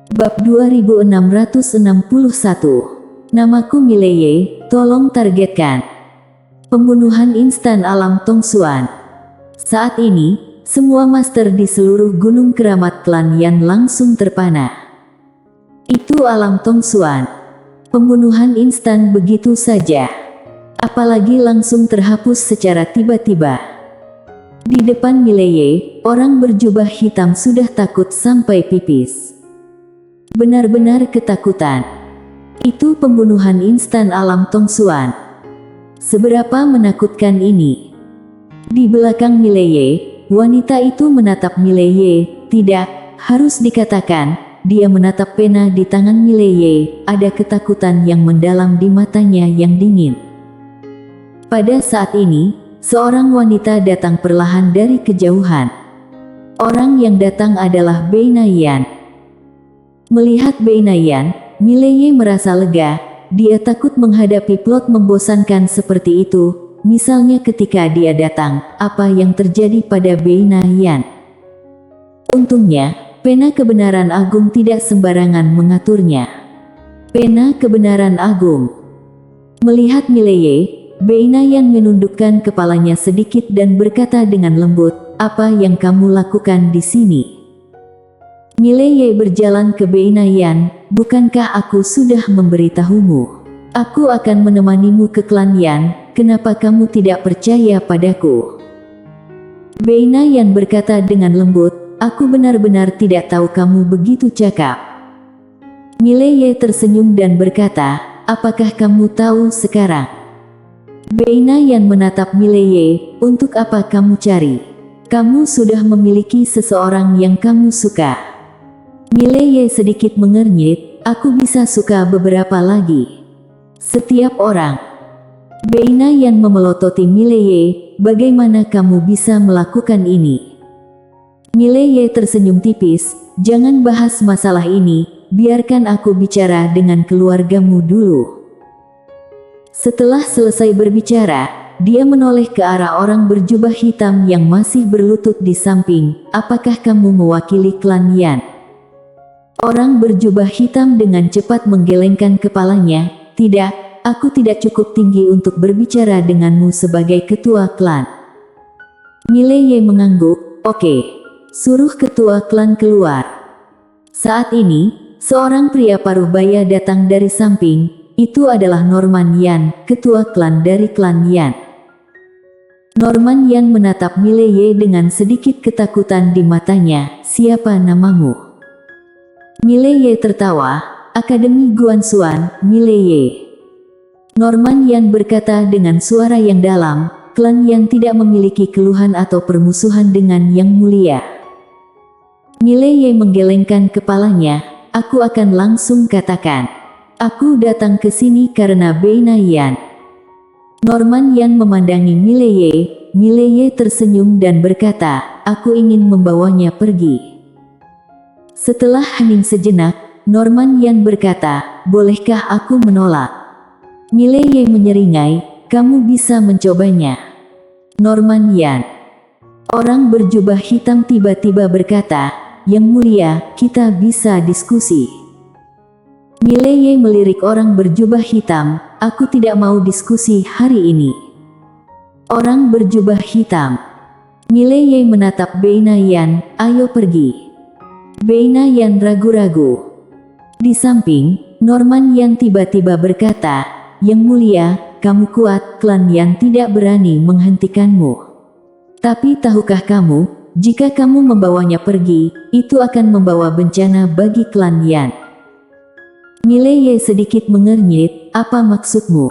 Bab 2661. Namaku Mileye, tolong targetkan. Pembunuhan instan alam Tongsuan. Saat ini, semua master di seluruh gunung keramat klan Yan langsung terpana. Itu alam Tongsuan. Pembunuhan instan begitu saja. Apalagi langsung terhapus secara tiba-tiba. Di depan Mileye, orang berjubah hitam sudah takut sampai pipis. Benar-benar ketakutan. Itu pembunuhan instan alam Tongsuan. Seberapa menakutkan ini? Di belakang Mileye, wanita itu menatap Mileye. Tidak, harus dikatakan, dia menatap pena di tangan Mileye. Ada ketakutan yang mendalam di matanya yang dingin. Pada saat ini, seorang wanita datang perlahan dari kejauhan. Orang yang datang adalah Beina Yan. Melihat Beina Yan, Mileye merasa lega. Dia takut menghadapi plot membosankan seperti itu. Misalnya ketika dia datang, apa yang terjadi pada Beina Yan. Untungnya, pena kebenaran agung tidak sembarangan mengaturnya. Pena kebenaran agung. Melihat Mileye, Beina Yan menundukkan kepalanya sedikit dan berkata dengan lembut, "Apa yang kamu lakukan di sini?" Mileye berjalan ke Beina Yan, "Bukankah aku sudah memberitahumu? Aku akan menemanimu ke klan Yan, kenapa kamu tidak percaya padaku?" Beina Yan berkata dengan lembut, "Aku benar-benar tidak tahu kamu begitu cakap." Mileye tersenyum dan berkata, "Apakah kamu tahu sekarang?" Beina Yan menatap Mileye, "Untuk apa kamu cari? Kamu sudah memiliki seseorang yang kamu suka." Mileye sedikit mengernyit, "Aku bisa suka beberapa lagi. Setiap orang." Beina Yan memelototi Mileye, "Bagaimana kamu bisa melakukan ini?" Mileye tersenyum tipis, "Jangan bahas masalah ini, biarkan aku bicara dengan keluargamu dulu." Setelah selesai berbicara, dia menoleh ke arah orang berjubah hitam yang masih berlutut di samping, "Apakah kamu mewakili klan Yan?" Orang berjubah hitam dengan cepat menggelengkan kepalanya, "Tidak, aku tidak cukup tinggi untuk berbicara denganmu sebagai ketua klan." Mileye mengangguk, "Oke, suruh ketua klan keluar." Saat ini, seorang pria paruh baya datang dari samping. Itu adalah Norman Yan, ketua klan dari klan Yan. Norman Yan menatap Mileye dengan sedikit ketakutan di matanya, "Siapa namamu?" Mileye tertawa, "Akademi Guansuan, Mileye." Norman Yan berkata dengan suara yang dalam, "Klan Yan tidak memiliki keluhan atau permusuhan dengan Yang Mulia." Mileye menggelengkan kepalanya, "Aku akan langsung katakan. Aku datang ke sini karena Beina Yan." Norman Yan memandangi Mileye. Mileye tersenyum dan berkata, "Aku ingin membawanya pergi." Setelah hening sejenak, Norman Yan berkata, "Bolehkah aku menolak?" Mileye menyeringai, "Kamu bisa mencobanya." Norman Yan. Orang berjubah hitam tiba-tiba berkata, "Yang Mulia, kita bisa diskusi." Mileye melirik orang berjubah hitam, "Aku tidak mau diskusi hari ini." Orang berjubah hitam. Mileye menatap Beina Yan, "Ayo pergi." Beina Yan ragu-ragu. Di samping, Norman Yan tiba-tiba berkata, "Yang Mulia, kamu kuat, klan Yan tidak berani menghentikanmu. Tapi tahukah kamu, jika kamu membawanya pergi, itu akan membawa bencana bagi klan Yan." Mileye sedikit mengernyit, "Apa maksudmu?"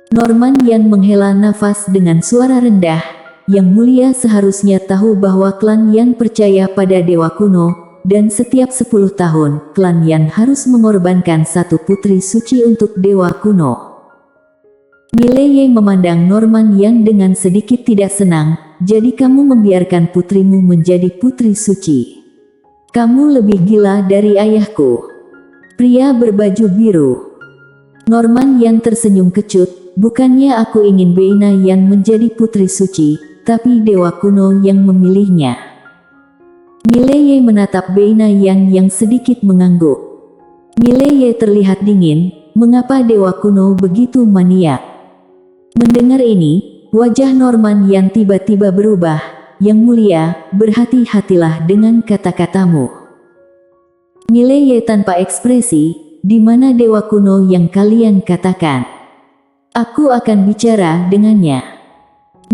Norman Yan menghela nafas dengan suara rendah, "Yang Mulia seharusnya tahu bahwa klan Yan percaya pada dewa kuno, dan setiap 10 tahun, klan Yan harus mengorbankan satu putri suci untuk dewa kuno." Mileye memandang Norman Yan dengan sedikit tidak senang, "Jadi kamu membiarkan putrimu menjadi putri suci? Kamu lebih gila dari ayahku." Pria berbaju biru. Norman Yan tersenyum kecut, "Bukannya aku ingin Beina Yan menjadi putri suci, tapi dewa kuno yang memilihnya." Mileye menatap Beina Yan yang sedikit mengangguk. Mileye terlihat dingin, mengapa dewa kuno begitu maniak? Mendengar ini, wajah Norman Yan tiba-tiba berubah. Yang mulia, berhati-hatilah dengan kata-katamu. Mileye tanpa ekspresi, di mana dewa kuno yang kalian katakan? Aku akan bicara dengannya.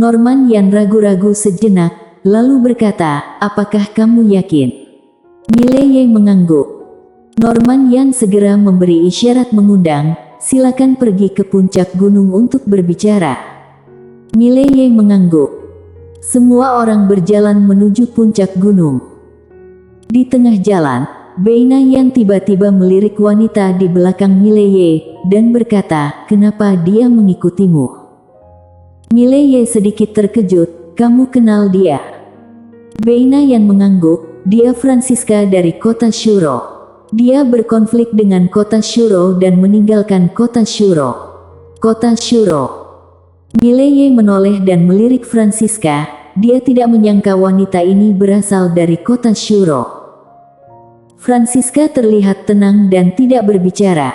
Norman Yan ragu-ragu sejenak, lalu berkata, apakah kamu yakin? Mileye mengangguk. Norman Yan segera memberi isyarat mengundang, silakan pergi ke puncak gunung untuk berbicara. Mileye mengangguk. Semua orang berjalan menuju puncak gunung. Di tengah jalan, Beina Yan tiba-tiba melirik wanita di belakang Mileye, dan berkata, kenapa dia mengikutimu? Mileye sedikit terkejut, kamu kenal dia? Beina Yan mengangguk, dia Francisca dari kota Shuro. Dia berkonflik dengan kota Shuro dan meninggalkan kota Shuro. Kota Shuro. Mileye menoleh dan melirik Francisca, dia tidak menyangka wanita ini berasal dari kota Shuro. Francisca terlihat tenang dan tidak berbicara.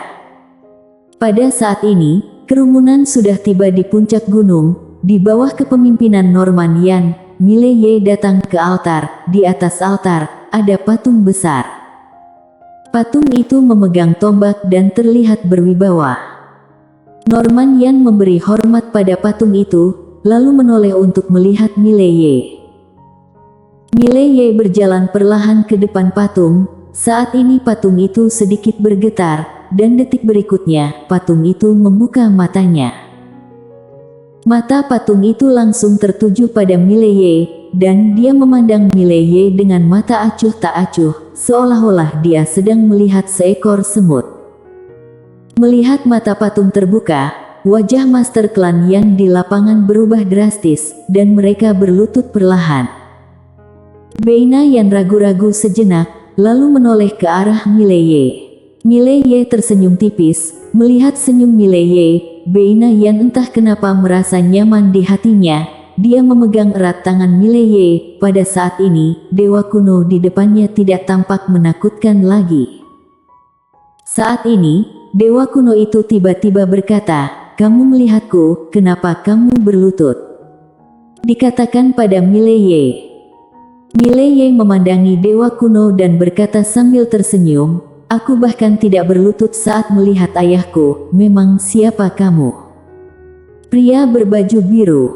Pada saat ini, kerumunan sudah tiba di puncak gunung, di bawah kepemimpinan Norman Yan. Mileye datang ke altar, di atas altar, ada patung besar. Patung itu memegang tombak dan terlihat berwibawa. Norman Yan memberi hormat pada patung itu, lalu menoleh untuk melihat Mileye. Mileye berjalan perlahan ke depan patung, saat ini patung itu sedikit bergetar, dan detik berikutnya, patung itu membuka matanya. Mata patung itu langsung tertuju pada Mileye, dan dia memandang Mileye dengan mata acuh tak acuh, seolah-olah dia sedang melihat seekor semut. Melihat mata patung terbuka, wajah Master Klan Yan di lapangan berubah drastis, dan mereka berlutut perlahan. Beina Yan ragu-ragu sejenak, lalu menoleh ke arah Mileye. Mileye tersenyum tipis, melihat senyum Mileye, Beina Yan entah kenapa merasa nyaman di hatinya, dia memegang erat tangan Mileye, pada saat ini, dewa kuno di depannya tidak tampak menakutkan lagi. Saat ini, dewa kuno itu tiba-tiba berkata, kamu melihatku, kenapa kamu berlutut? Dikatakan pada Mileye. Mileye memandangi dewa kuno dan berkata sambil tersenyum, aku bahkan tidak berlutut saat melihat ayahku, memang siapa kamu? Pria berbaju biru.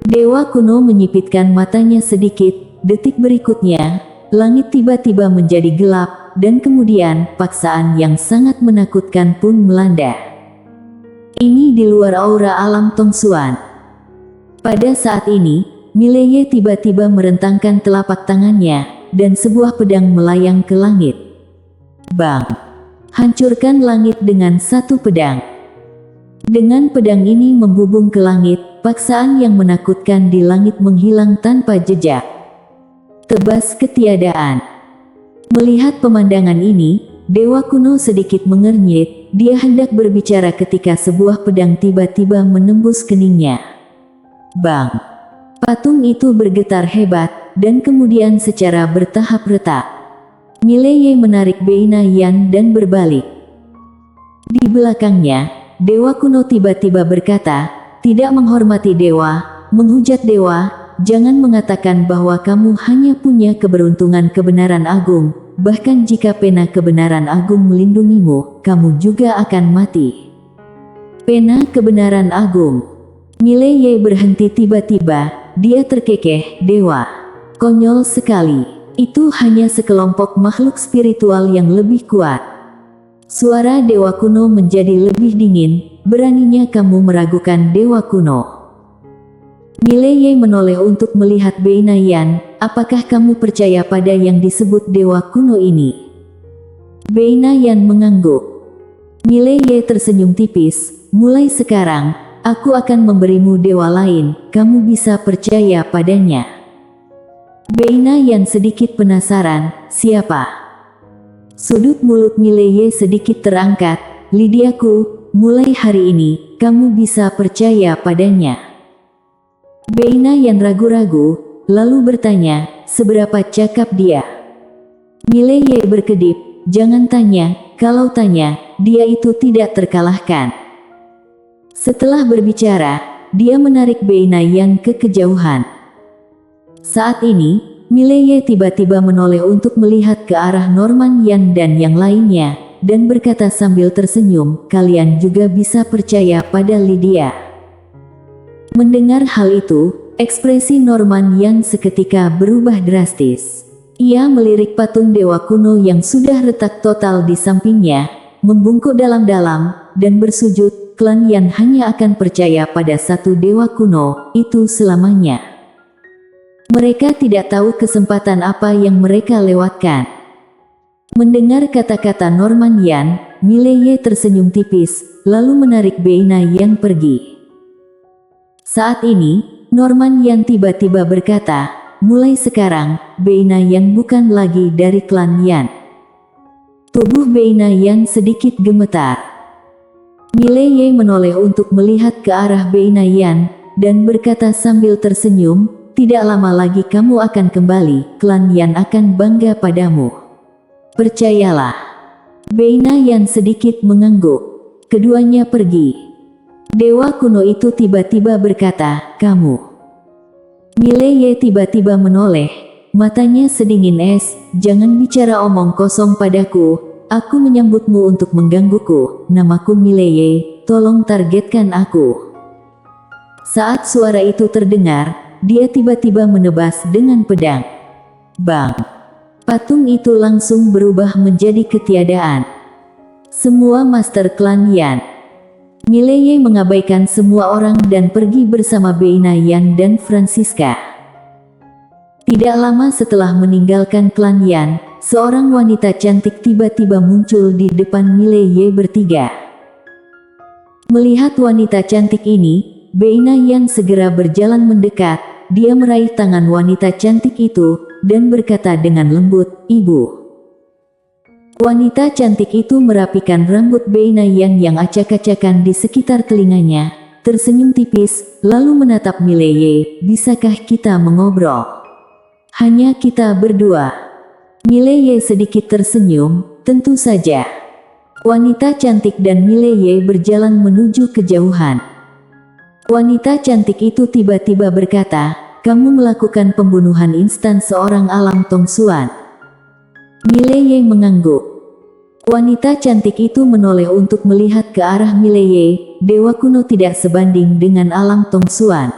Dewa kuno menyipitkan matanya sedikit, detik berikutnya, langit tiba-tiba menjadi gelap, dan kemudian paksaan yang sangat menakutkan pun melanda. Ini di luar aura alam Tongsuan. Pada saat ini, Mileye tiba-tiba merentangkan telapak tangannya, dan sebuah pedang melayang ke langit. Bang! Hancurkan langit dengan satu pedang. Dengan pedang ini membubung ke langit, paksaan yang menakutkan di langit menghilang tanpa jejak. Tebas ketiadaan. Melihat pemandangan ini, dewa kuno sedikit mengernyit, dia hendak berbicara ketika sebuah pedang tiba-tiba menembus keningnya. Bang! Patung itu bergetar hebat, dan kemudian secara bertahap retak. Mileye menarik Beina Yan dan berbalik. Di belakangnya, dewa kuno tiba-tiba berkata, tidak menghormati dewa, menghujat dewa, jangan mengatakan bahwa kamu hanya punya keberuntungan kebenaran agung, bahkan jika pena kebenaran agung melindungimu, kamu juga akan mati. Pena kebenaran agung. Mileye berhenti tiba-tiba, dia terkekeh, dewa. Konyol sekali. Itu hanya sekelompok makhluk spiritual yang lebih kuat. Suara dewa kuno menjadi lebih dingin, beraninya kamu meragukan dewa kuno. Mileye menoleh untuk melihat Beina Yan, apakah kamu percaya pada yang disebut dewa kuno ini? Beina Yan mengangguk. Mileye tersenyum tipis, mulai sekarang, aku akan memberimu dewa lain, kamu bisa percaya padanya. Beina Yan sedikit penasaran, siapa? Sudut mulut Mileye sedikit terangkat, Lidiaku, mulai hari ini, kamu bisa percaya padanya. Beina Yan ragu-ragu, lalu bertanya, seberapa cakap dia. Mileye berkedip, jangan tanya, kalau tanya, dia itu tidak terkalahkan. Setelah berbicara, dia menarik Beina Yan ke kejauhan. Saat ini, Mileye tiba-tiba menoleh untuk melihat ke arah Norman Yan dan yang lainnya, dan berkata sambil tersenyum, kalian juga bisa percaya pada Lydia. Mendengar hal itu, ekspresi Norman Yan seketika berubah drastis. Ia melirik patung dewa kuno yang sudah retak total di sampingnya, membungkuk dalam-dalam, dan bersujud. Klan Yan hanya akan percaya pada satu dewa kuno, itu selamanya. Mereka tidak tahu kesempatan apa yang mereka lewatkan. Mendengar kata-kata Norman Yan, Mileye tersenyum tipis, lalu menarik Beina Yan pergi. Saat ini, Norman Yan tiba-tiba berkata, mulai sekarang, Beina Yan bukan lagi dari klan Yan. Tubuh Beina Yan sedikit gemetar. Mileye menoleh untuk melihat ke arah Beina Yan, dan berkata sambil tersenyum, tidak lama lagi kamu akan kembali, klan Yan akan bangga padamu. Percayalah. Beina Yan sedikit mengangguk. Keduanya pergi. Dewa kuno itu tiba-tiba berkata, kamu. Mileye tiba-tiba menoleh, matanya sedingin es, jangan bicara omong kosong padaku. Aku menyambutmu untuk menggangguku, namaku Mileye, tolong targetkan aku. Saat suara itu terdengar, dia tiba-tiba menebas dengan pedang. Bang! Patung itu langsung berubah menjadi ketiadaan. Semua master klan Yan. Mileye mengabaikan semua orang dan pergi bersama Beina Yan dan Francisca. Tidak lama setelah meninggalkan klan Yan, seorang wanita cantik tiba-tiba muncul di depan Mileye bertiga. Melihat wanita cantik ini, Beina Yan segera berjalan mendekat. Dia meraih tangan wanita cantik itu, dan berkata dengan lembut, Ibu. Wanita cantik itu merapikan rambut Beina Yan yang acak-acakan di sekitar telinganya, tersenyum tipis, lalu menatap Mileye, bisakah kita mengobrol? Hanya kita berdua. Mileye sedikit tersenyum, tentu saja. Wanita cantik dan Mileye berjalan menuju kejauhan. Wanita cantik itu tiba-tiba berkata, kamu melakukan pembunuhan instan seorang Alam Tongsuan. Mileye mengangguk. Wanita cantik itu menoleh untuk melihat ke arah Mileye, dewa kuno tidak sebanding dengan Alam Tongsuan.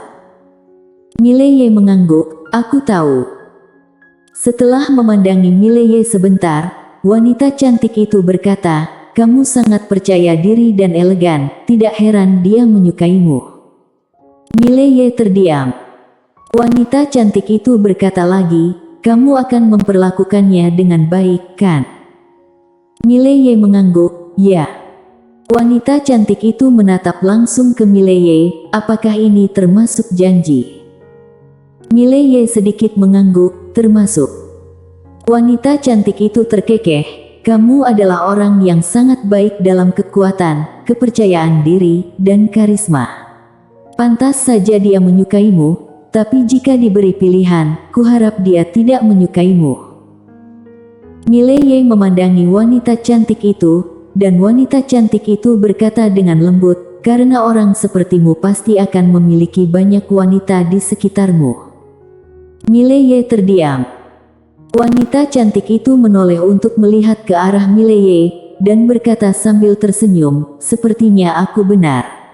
Mileye mengangguk, aku tahu. Setelah memandangi Mileye sebentar, wanita cantik itu berkata, kamu sangat percaya diri dan elegan, tidak heran dia menyukaimu. Mileye terdiam. Wanita cantik itu berkata lagi, kamu akan memperlakukannya dengan baik, kan? Mileye mengangguk, ya. Wanita cantik itu menatap langsung ke Mileye, apakah ini termasuk janji? Mileye sedikit mengangguk, termasuk. Wanita cantik itu terkekeh, kamu adalah orang yang sangat baik dalam kekuatan, kepercayaan diri, dan karisma. Pantas saja dia menyukaimu, tapi jika diberi pilihan, kuharap dia tidak menyukaimu. Mileye memandangi wanita cantik itu, dan wanita cantik itu berkata dengan lembut, karena orang sepertimu pasti akan memiliki banyak wanita di sekitarmu. Mileye terdiam. Wanita cantik itu menoleh untuk melihat ke arah Mileye, dan berkata sambil tersenyum, sepertinya aku benar.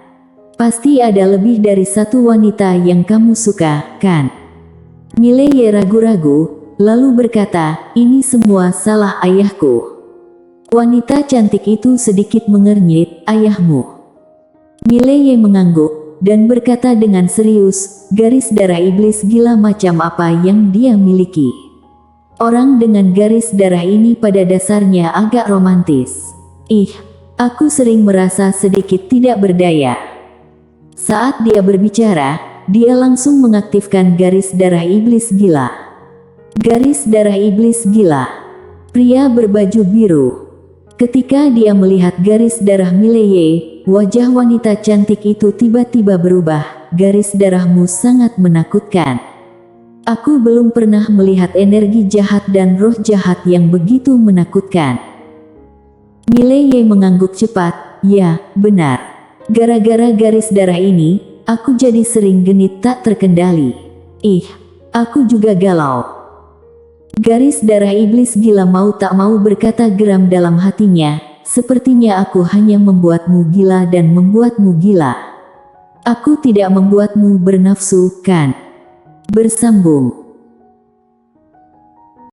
Pasti ada lebih dari satu wanita yang kamu suka, kan? Mileye ragu-ragu, lalu berkata, ini semua salah ayahku. Wanita cantik itu sedikit mengernyit, ayahmu. Mileye mengangguk, dan berkata dengan serius, garis darah iblis gila macam apa yang dia miliki. Orang dengan garis darah ini pada dasarnya agak romantis. Aku sering merasa sedikit tidak berdaya. Saat dia berbicara, dia langsung mengaktifkan garis darah iblis gila. Garis darah iblis gila. Pria berbaju biru. Ketika dia melihat garis darah Mileye, wajah wanita cantik itu tiba-tiba berubah. Garis darahmu sangat menakutkan. Aku belum pernah melihat energi jahat dan roh jahat yang begitu menakutkan. Mileye mengangguk cepat, ya, benar. Gara-gara garis darah ini, aku jadi sering genit tak terkendali. Ih, aku juga galau. Garis darah iblis gila mau tak mau berkata geram dalam hatinya, sepertinya aku hanya membuatmu gila dan membuatmu gila. Aku tidak membuatmu bernafsu, kan? Bersambung.